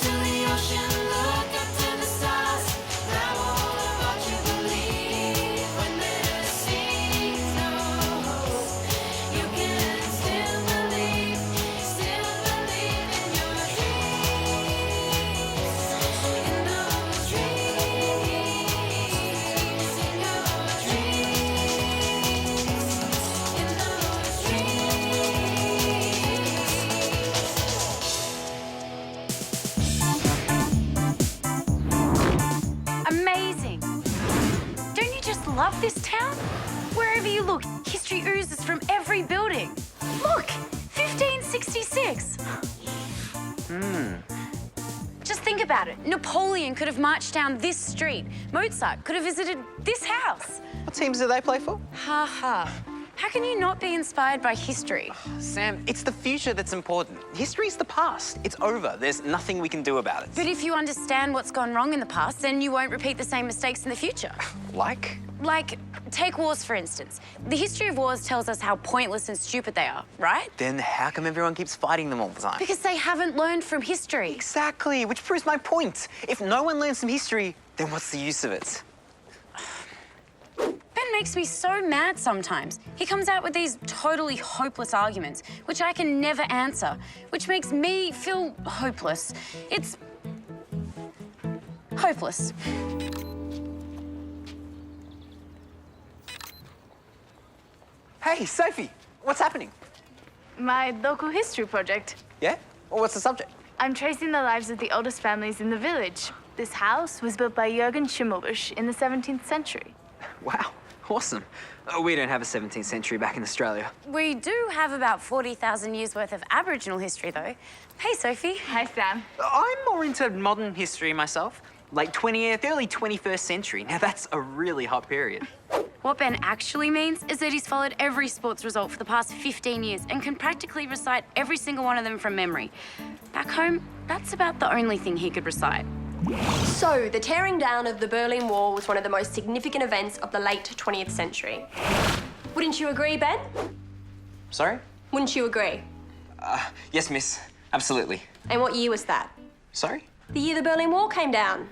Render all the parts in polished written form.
to the ocean, look up to the stars. Now all about you believe when there seems no hope. You can still believe in your dreams, in those dreams, in your dreams, in those Amazing. Don't you just love this town? Wherever you look, history oozes from every building. Look, 1566. Just think about it. Napoleon could have marched down this street. Mozart could have visited this house. What teams do they play for? Ha ha. How can you not be inspired by history? Sam, it's the future that's important. History's the past. It's over. There's nothing we can do about it. But if you understand what's gone wrong in the past, then you won't repeat the same mistakes in the future. Like? Like, take wars, for instance. The history of wars tells us how pointless and stupid they are, right? Then how come everyone keeps fighting them all the time? Because they haven't learned from history. Exactly, which proves my point. If no one learns from history, then what's the use of it? Ben makes me so mad sometimes. He comes out with these totally hopeless arguments, which I can never answer, which makes me feel hopeless. It's hopeless. Hey, Sophie, what's happening? My local history project. Yeah? Well, what's the subject? I'm tracing the lives of the oldest families in the village. This house was built by Jürgen Schimmelbusch in the 17th century. Wow, awesome. We don't have a 17th century back in Australia. We do have about 40,000 years worth of Aboriginal history, though. Hey, Sophie. Hi, Sam. I'm more into modern history myself. Late 20th, early 21st century. Now, that's a really hot period. What Ben actually means is that he's followed every sports result for the past 15 years and can practically recite every single one of them from memory. Back home, that's about the only thing he could recite. So, the tearing down of the Berlin Wall was one of the most significant events of the late 20th century. Wouldn't you agree, Ben? Sorry? Wouldn't you agree? Yes, miss. Absolutely. And what year was that? Sorry? The year the Berlin Wall came down.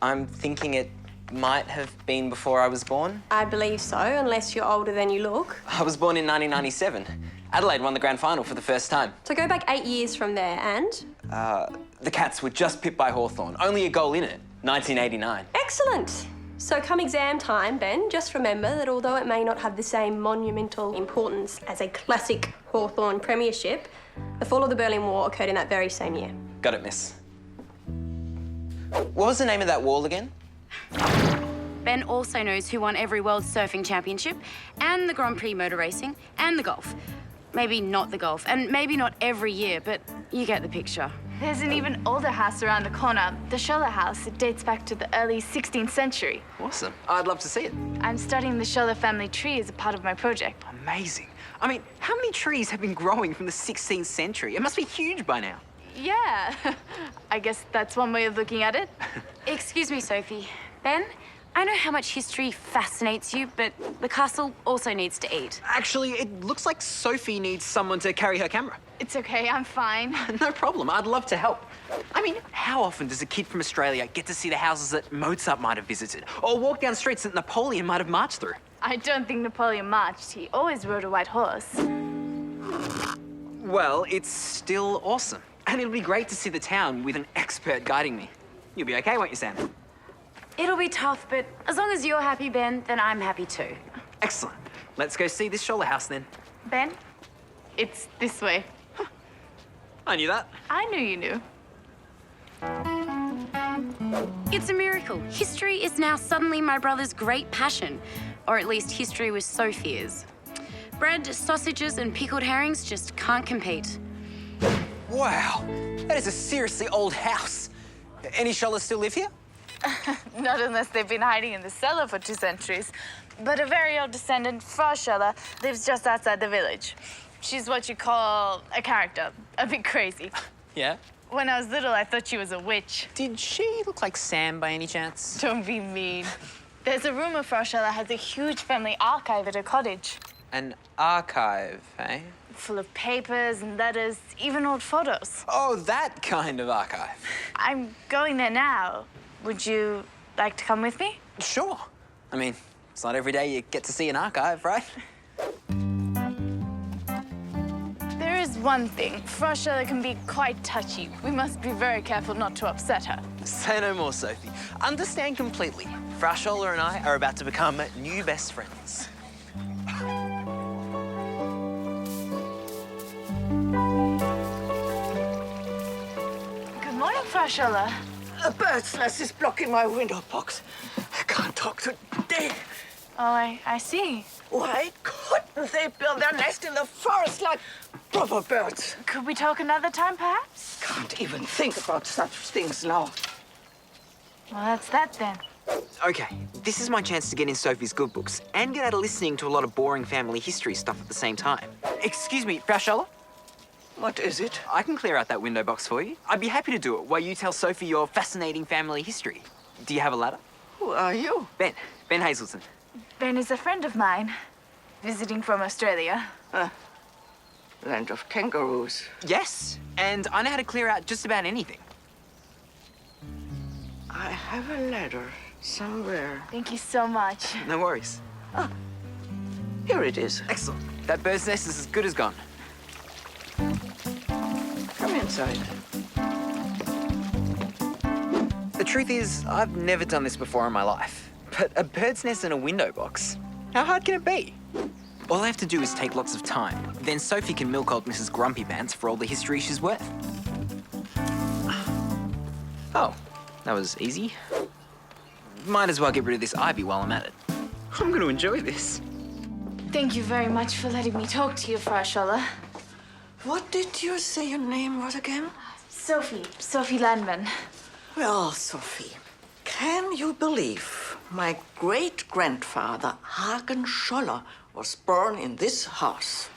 I'm thinking it might have been before I was born. I believe so, unless you're older than you look. I was born in 1997. Adelaide won the grand final for the first time. So go back 8 years from there, and? The Cats were just pipped by Hawthorn. Only a goal in it. 1989. Excellent. So come exam time, Ben, just remember that although it may not have the same monumental importance as a classic Hawthorn premiership, the fall of the Berlin Wall occurred in that very same year. Got it, miss. What was the name of that wall again? Ben also knows who won every World Surfing Championship, and the Grand Prix motor racing, and the golf. Maybe not the golf, and maybe not every year, but you get the picture. There's an even older house around the corner, the Schöller house. It dates back to the early 16th century. Awesome. I'd love to see it. I'm studying the Schöller family tree as a part of my project. Amazing. I mean, how many trees have been growing from the 16th century? It must be huge by now. Yeah, I guess that's one way of looking at it. Excuse me, Sophie. Ben, I know how much history fascinates you, but the castle also needs to eat. Actually, it looks like Sophie needs someone to carry her camera. It's okay, I'm fine. No problem. I'd love to help. I mean, how often does a kid from Australia get to see the houses that Mozart might have visited, or walk down streets that Napoleon might have marched through? I don't think Napoleon marched. He always rode a white horse. Well, it's still awesome. And it'll be great to see the town with an expert guiding me. You'll be okay, won't you, Sam? It'll be tough, but as long as you're happy, Ben, then I'm happy too. Excellent. Let's go see this Schöller house then. Ben, it's this way. I knew that. I knew you knew. It's a miracle. History is now suddenly my brother's great passion. Or at least history with Sophie is. Bread, sausages, and pickled herrings just can't compete. Wow, that is a seriously old house. Any Schöllers still live here? Not unless they've been hiding in the cellar for 2 centuries. But a very old descendant, Frau Schöller, lives just outside the village. She's what you call a character, a bit crazy. Yeah? When I was little, I thought she was a witch. Did she look like Sam by any chance? Don't be mean. There's a rumor Frau Schöller has a huge family archive at her cottage. An archive, eh? full of papers and letters, even old photos. Oh, that kind of archive. I'm going there now. Would you like to come with me? Sure. I mean, it's not every day you get to see an archive, right? There is one thing. Frau Schöller can be quite touchy. We must be very careful not to upset her. Say no more, Sophie. Understand completely. Frau Schöller and I are about to become new best friends. Good morning, Frau Schöller. A bird's nest is blocking my window box. I can't talk today. Oh, I see. Why couldn't they build their nest in the forest like proper birds? Could we talk another time, perhaps? Can't even think about such things now. Well, that's that then. Okay, this is my chance to get in Sophie's good books and get out of listening to a lot of boring family history stuff at the same time. Excuse me, Frau Schöller? What is it? I can clear out that window box for you. I'd be happy to do it while you tell Sophie your fascinating family history. Do you have a ladder? Who are you? Ben Hazelton. Ben is a friend of mine, visiting from Australia. Land of kangaroos. Yes, and I know how to clear out just about anything. I have a ladder somewhere. Thank you so much. No worries. Here it is. Excellent. That bird's nest is as good as gone. Come inside. The truth is, I've never done this before in my life. But a bird's nest in a window box, how hard can it be? All I have to do is take lots of time. Then Sophie can milk old Mrs. Grumpy Pants for all the history she's worth. Oh, that was easy. Might as well get rid of this ivy while I'm at it. I'm going to enjoy this. Thank you very much for letting me talk to you, Frau Schöller. What did you say your name was again? Sophie Landman. Well, Sophie, can you believe my great-grandfather, Hagen Schöller, was born in this house?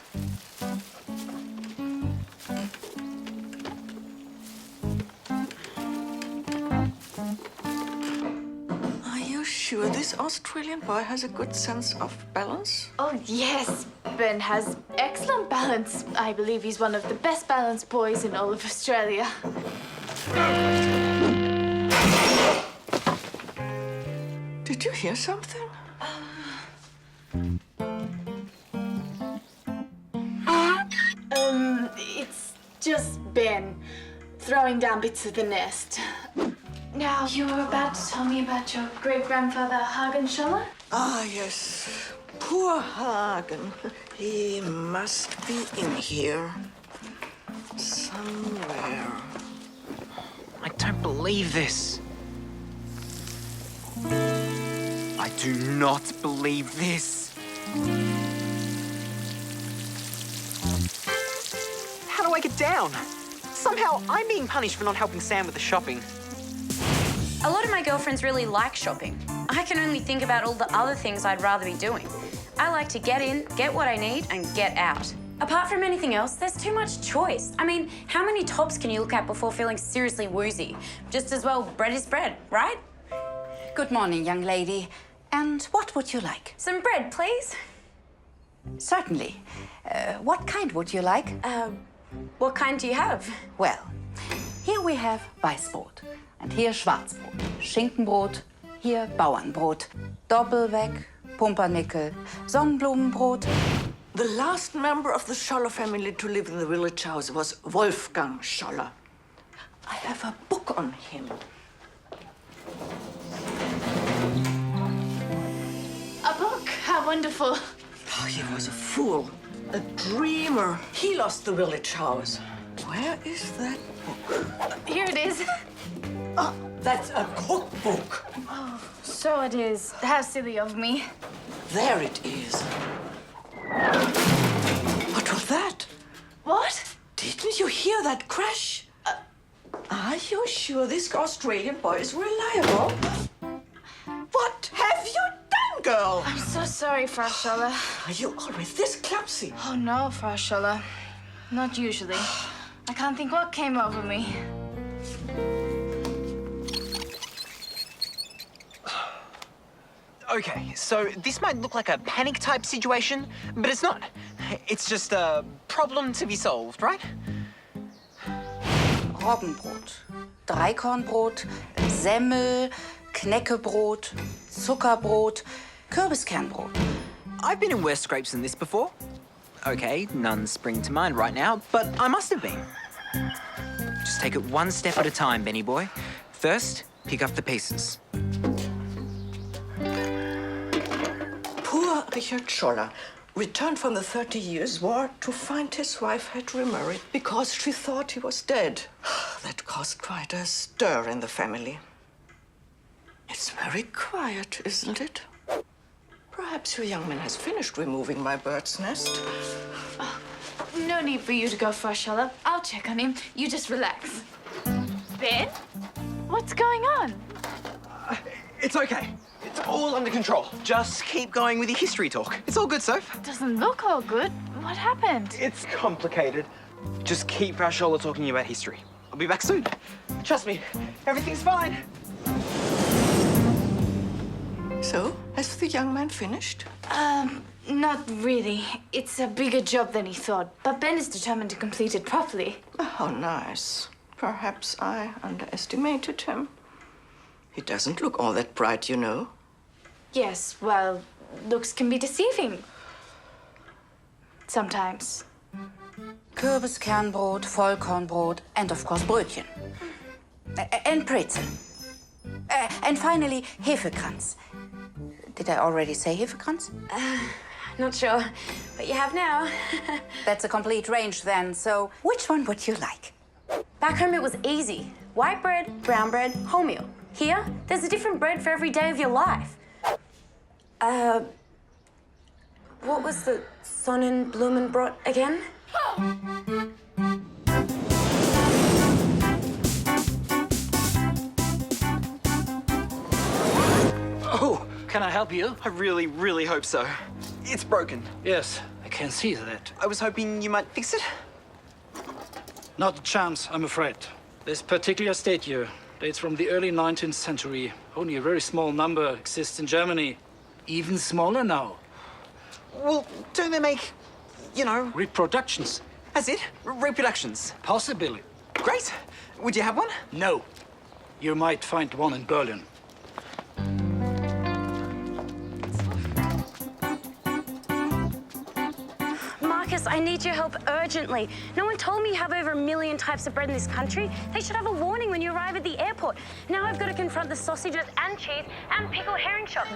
Are you sure this Australian boy has a good sense of balance? Oh, yes. Ben has excellent balance. I believe he's one of the best balanced boys in all of Australia. Did you hear something? It's just Ben throwing down bits of the nest. Now, you were about to tell me about your great-grandfather, Hagen Schöller? Ah, yes. Poor Hagen. He must be in here. Somewhere. I don't believe this. I do not believe this. How do I get down? Somehow I'm being punished for not helping Sam with the shopping. A lot of my girlfriends really like shopping. I can only think about all the other things I'd rather be doing. I like to get in, get what I need, and get out. Apart from anything else, there's too much choice. I mean, how many tops can you look at before feeling seriously woozy? Just as well, bread is bread, right? Good morning, young lady. And what would you like? Some bread, please. Certainly. What kind would you like? What kind do you have? Well, here we have Weißbrot. And here Schwarzbrot. Schinkenbrot. Here Bauernbrot. Doppelweg, Pumpernickel, Sonnenblumenbrot. The last member of the Schöller family to live in the village house was Wolfgang Schöller. I have a book on him. A book? How wonderful. Oh, he was a fool, a dreamer. He lost the village house. Where is that book? Here it is. Oh, that's a cookbook. So it is. How silly of me. There it is. What was that? What? Didn't you hear that crash? Are you sure this Australian boy is reliable? What have you done, girl? I'm so sorry, Frau Schöller. Are you always this clumsy? Oh, no, Frau Schöller. Not usually. I can't think what came over me. Okay, so this might look like a panic type situation, but it's not. It's just a problem to be solved, right? Roggenbrot, Dreikornbrot, Semmel, Knäckebrot, Zuckerbrot, Kürbiskernbrot. I've been in worse scrapes than this before. Okay, none spring to mind right now, but I must have been. Just take it one step at a time, Benny boy. First, pick up the pieces. Poor Richard Schöller returned from the 30 Years' War to find his wife had remarried because she thought he was dead. That caused quite a stir in the family. It's very quiet, isn't it? Perhaps your young man has finished removing my bird's nest. No need for you to go first, Schöller. I'll check on him. You just relax. Ben? What's going on? It's okay. It's all under control. Just keep going with your history talk. It's all good, Soph. Doesn't look all good. What happened? It's complicated. Just keep Schöller talking about history. I'll be back soon. Trust me, everything's fine. So, has the young man finished? Not really. It's a bigger job than he thought, but Ben is determined to complete it properly. Oh, how nice. Perhaps I underestimated him. He doesn't look all that bright, you know. Yes, well, looks can be deceiving. Sometimes. Kürbiskernbrot, Vollkornbrot, and of course Brötchen. And Brezel. And finally, Hefekranz. Did I already say Hefekranz? Not sure, but you have now. That's a complete range then, so which one would you like? Back home it was easy. White bread, brown bread, wholemeal. Here, there's a different bread for every day of your life. What was the Sonnenblumenbrot again? Oh, Can I help you? I really, really hope so. It's broken. Yes, I can see that. I was hoping you might fix it. Not a chance, I'm afraid. This particular statue dates from the early 19th century. Only a very small number exists in Germany. Even smaller now. Well, don't they make, Reproductions. that's it, reproductions? Possibly. Great. Would you have one? No. You might find one in Berlin. Marcus, I need your help urgently. No one told me you have over 1 million types of bread in this country. They should have a warning when you arrive at the airport. Now I've got to confront the sausages and cheese and pickled herring shop.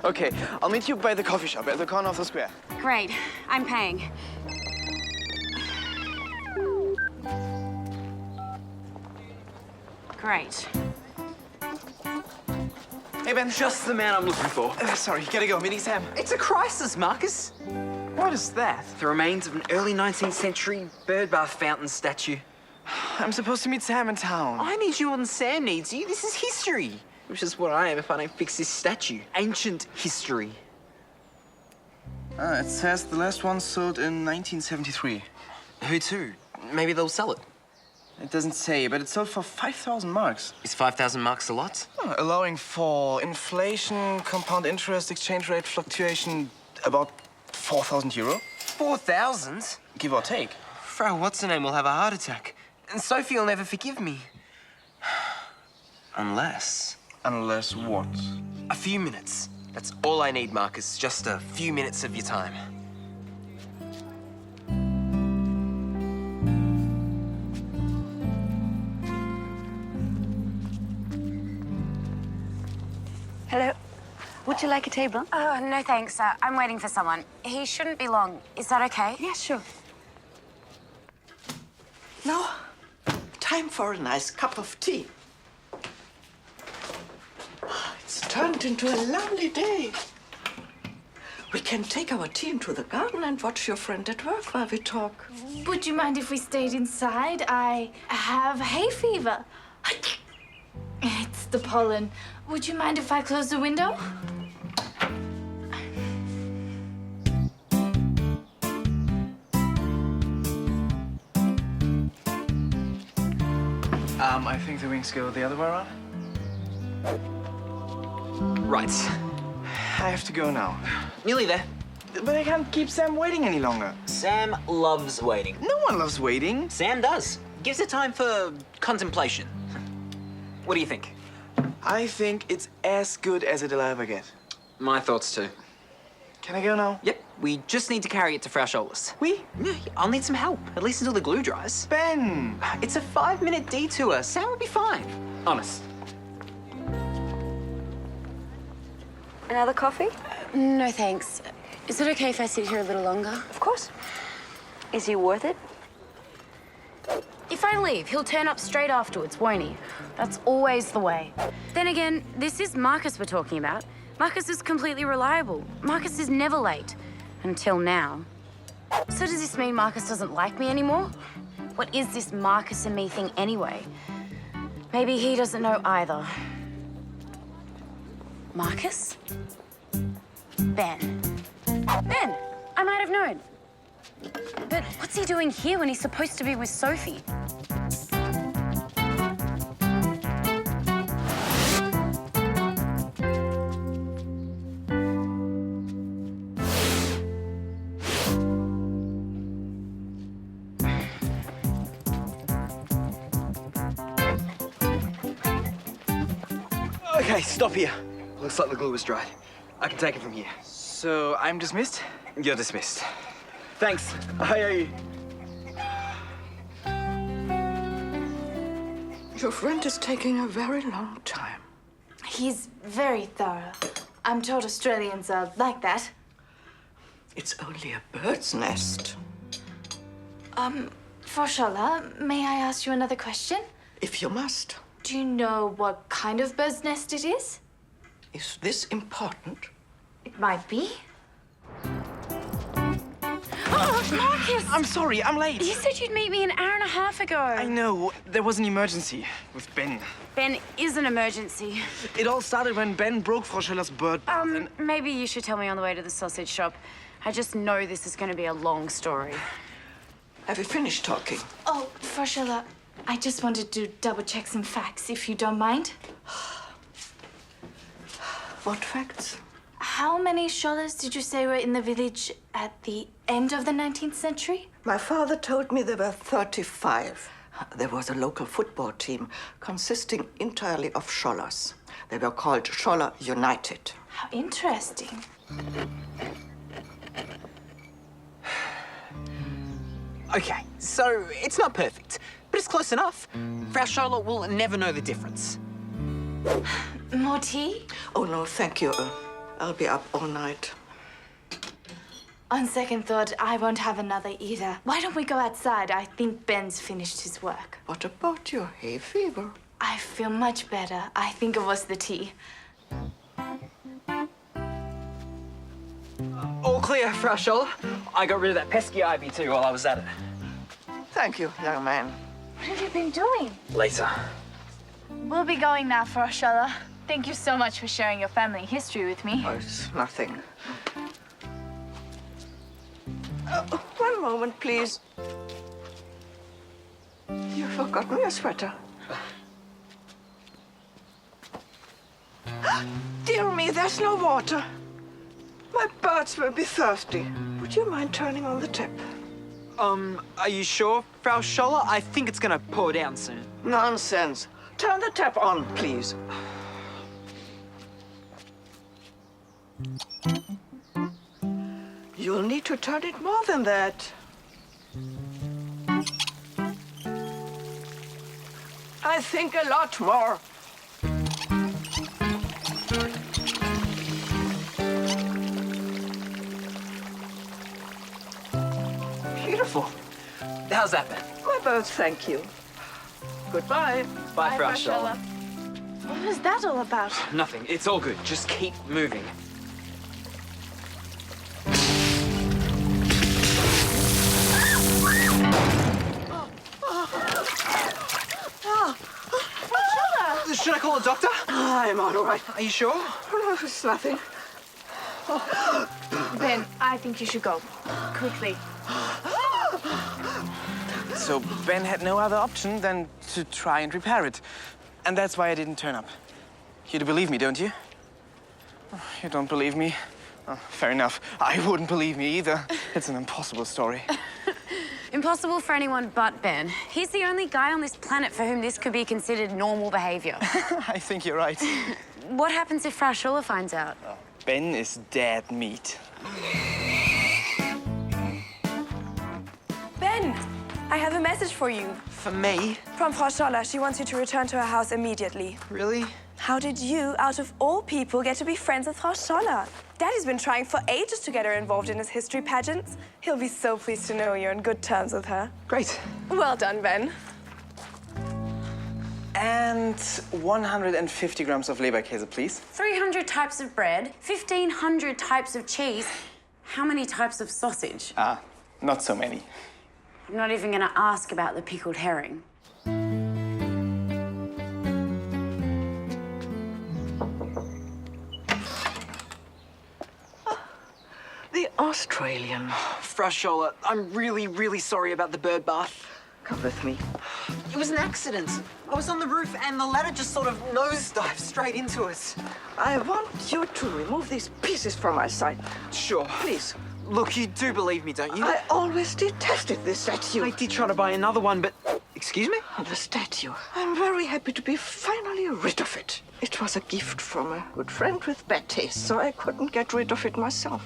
Okay, I'll meet you by the coffee shop at the corner of the square. Great, I'm paying. Great. Hey, Ben. Just the man I'm looking for. Sorry, gotta go. Meeting Sam. It's a crisis, Marcus. What is that? The remains of an early 19th century bird bath fountain statue. I'm supposed to meet Sam in town. I need you more than Sam needs you. This is history. Which is what I am if I don't fix this statue. Ancient history. It says the last one sold in 1973. Who to? Maybe they'll sell it. It doesn't say, but it sold for 5,000 marks. Is 5,000 marks a lot? Allowing for inflation, compound interest, exchange rate fluctuation, about 4,000 euro, 4,000? give or take. Frau What's-her-name will have a heart attack. And Sophie will never forgive me. Unless... Unless what? A few minutes. That's all I need, Marcus. Just a few minutes of your time. Hello. Would you like a table? Oh, no thanks. I'm waiting for someone. He shouldn't be long. Is that okay? Yeah, sure. Now, time for a nice cup of tea. It's turned into a lovely day. We can take our tea into the garden and watch your friend at work while we talk. Would you mind if we stayed inside? I have hay fever. It's the pollen. Would you mind if I close the window? I think the wings go the other way around. Right. I have to go now. Nearly there. But I can't keep Sam waiting any longer. Sam loves waiting. No one loves waiting. Sam does. Gives it time for contemplation. What do you think? I think it's as good as it'll ever get. My thoughts too. Can I go now? Yep, we just need to carry it to Frau Schöller's. We? Yeah, I'll need some help, at least until the glue dries. Ben! It's a 5-minute detour. Sam will be fine. Honest. Another coffee? No, thanks. Is it okay if I sit here a little longer? Of course. Is he worth it? If I leave, he'll turn up straight afterwards, won't he? That's always the way. Then again, this is Marcus we're talking about. Marcus is completely reliable. Marcus is never late. Until now. So does this mean Marcus doesn't like me anymore? What is this Marcus and me thing anyway? Maybe he doesn't know either. Marcus? Ben. Ben! I might have known. But what's he doing here when he's supposed to be with Sophie? Okay, stop here. Looks like the glue was dried. I can take it from here. So I'm dismissed? You're dismissed. Thanks. I owe you. Your friend is taking a very long time. He's very thorough. I'm told Australians are like that. It's only a bird's nest. For Schöller, may I ask you another question? If you must. Do you know what kind of bird's nest it is? Is this important? It might be. Oh, Marcus! I'm sorry, I'm late. You said you'd meet me an hour and a half ago. I know. There was an emergency with Ben. Ben is an emergency. It all started when Ben broke Frau Schöller's bird bath and... Maybe you should tell me on the way to the sausage shop. I just know this is going to be a long story. Have you finished talking? Oh, for Schöller, I just wanted to double-check some facts, if you don't mind. What facts? How many Schöllers did you say were in the village at the end of the 19th century? My father told me there were 35. There was a local football team consisting entirely of Schöllers. They were called Schöller United. How interesting. Okay, so it's not perfect, but it's close enough. Frau Schöller will never know the difference. More tea? Oh, no, thank you. I'll be up all night. On second thought, I won't have another either. Why don't we go outside? I think Ben's finished his work. What about your hay fever? I feel much better. I think it was the tea. All clear, Frau Schöller. I got rid of that pesky ivy too while I was at it. Thank you, young man. What have you been doing? Later. We'll be going now, for Schöller. Thank you so much for sharing your family history with me. Oh, it's nothing. One moment, please. You've forgotten your sweater. Dear me, there's no water. My birds will be thirsty. Would you mind turning on the tap? Are you sure, Frau Schöller? I think it's gonna pour down soon. Nonsense. Turn the tap on, please. You'll need to turn it more than that. I think a lot more. Beautiful. How's that, Ben? My birds thank you. Goodbye. Bye, Frau Schöller. What was that all about? Nothing. It's all good. Just keep moving. Should I call a doctor? I'm all right. Are you sure? No, it's nothing. Ben, I think you should go. Quickly. So Ben had no other option than to try and repair it. And that's why I didn't turn up. You do believe me, don't you? You don't believe me? Oh, fair enough. I wouldn't believe me either. It's an impossible story. Impossible for anyone but Ben. He's the only guy on this planet for whom this could be considered normal behavior. I think you're right. What happens if Frau Schöller finds out? Ben is dead meat. Ben, I have a message for you. For me? From Frau Schöller. She wants you to return to her house immediately. Really? How did you, out of all people, get to be friends with Frau Schöller? Daddy's been trying for ages to get her involved in his history pageants. He'll be so pleased to know you're on good terms with her. Great. Well done, Ben. And 150 grams of Leberkäse, please. 300 types of bread, 1,500 types of cheese. How many types of sausage? Ah, not so many. I'm not even gonna ask about the pickled herring. The Australian. Frau Schöller, I'm really, really sorry about the bird bath. Come with me. It was an accident. I was on the roof and the ladder just sort of nosedived straight into it. I want you to remove these pieces from my sight. Sure. Please. Look, you do believe me, don't you? I always detested this statue. I did try to buy another one, but... Excuse me? The statue. I'm very happy to be finally rid of it. It was a gift from a good friend with bad taste, so I couldn't get rid of it myself.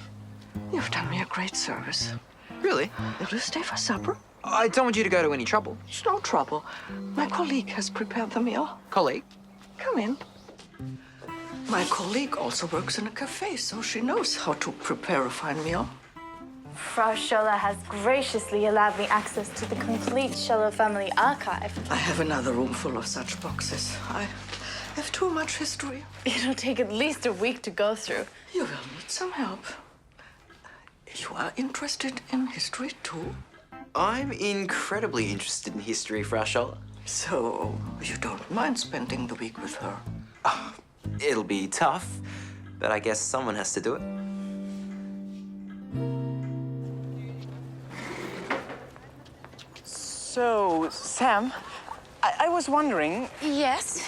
You've done me a great service. Really? Will you stay for supper? I don't want you to go to any trouble. It's no trouble. My colleague has prepared the meal. Colleague? Come in. My colleague also works in a cafe, so she knows how to prepare a fine meal. Frau Schöller has graciously allowed me access to the complete Schöller family archive. I have another room full of such boxes. I have too much history. It'll take at least a week to go through. You will need some help. You are interested in history too? I'm incredibly interested in history, Frau Schöller. So, you don't mind spending the week with her? It'll be tough, but I guess someone has to do it. So, Sam, I was wondering, Yes?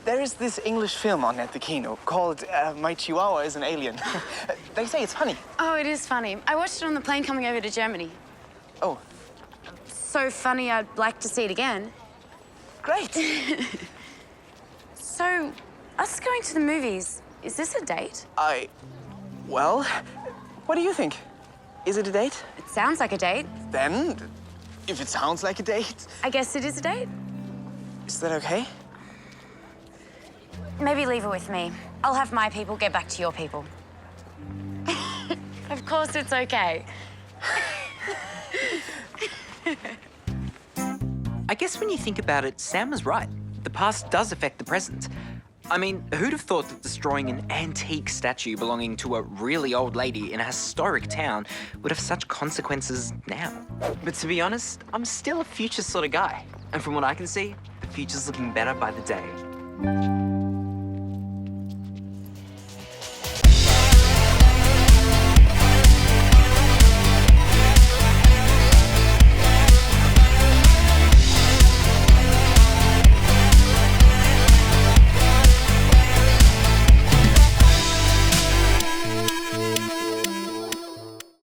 there is this English film on at the Kino called My Chihuahua is an Alien. They say it's funny. Oh, it is funny. I watched it on the plane coming over to Germany. Oh, So funny, I'd like to see it again. great. So, us going to the movies, is this a date? Well, what do you think? Is it a date? It sounds like a date. Then, if it sounds like a date, I guess it is a date. is that okay? Maybe leave it with me. I'll have my people get back to your people. Of course it's okay. I guess when you think about it, Sam was right. The past does affect the present. I mean, who'd have thought that destroying an antique statue belonging to a really old lady in a historic town would have such consequences now? But to be honest, I'm still a future sort of guy. And from what I can see, the future's looking better by the day.